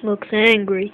Looks angry.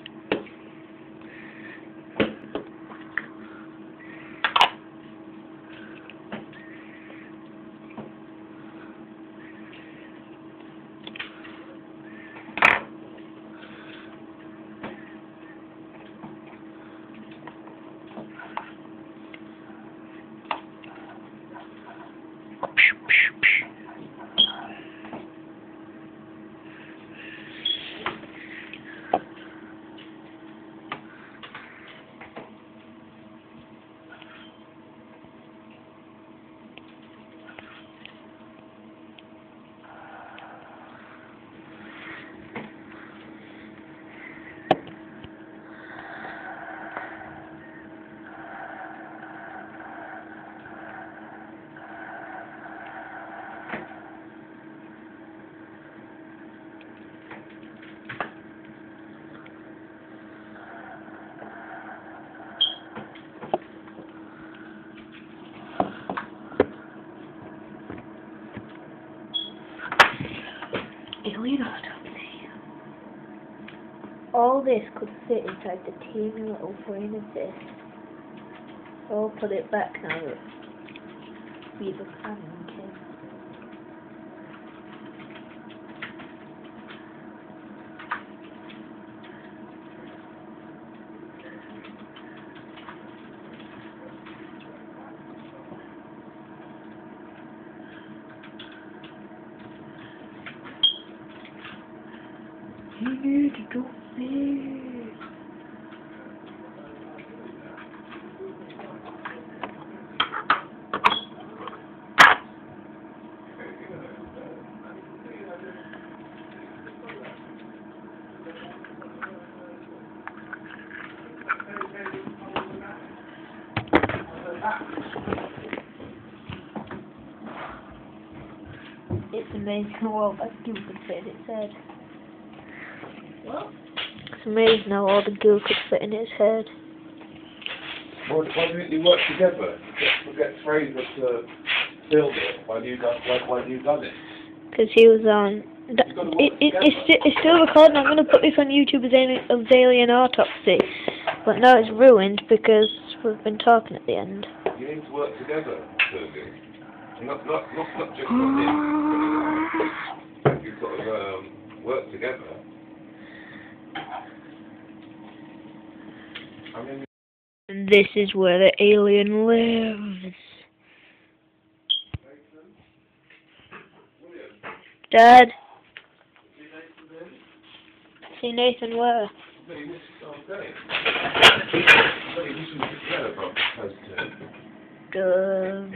Alien autopsy. All this could fit inside the teeny little brain of this. So I'll put it back now that we've examined him. You need to do this. It's amazing how all that goo could fit in its head. What? It's amazing how all the goo could fit in his head. Why didn't you work together? Get Fraser to build it while you done it? Because he was on... It's still recording. I'm going to put this on YouTube as Alien Autopsy. But now it's ruined because we've been talking at the end. You need to work together, Fergie. Not just on him. You've got to work together. I mean... And this is where the alien lives. Dad? See Nathan where? Good.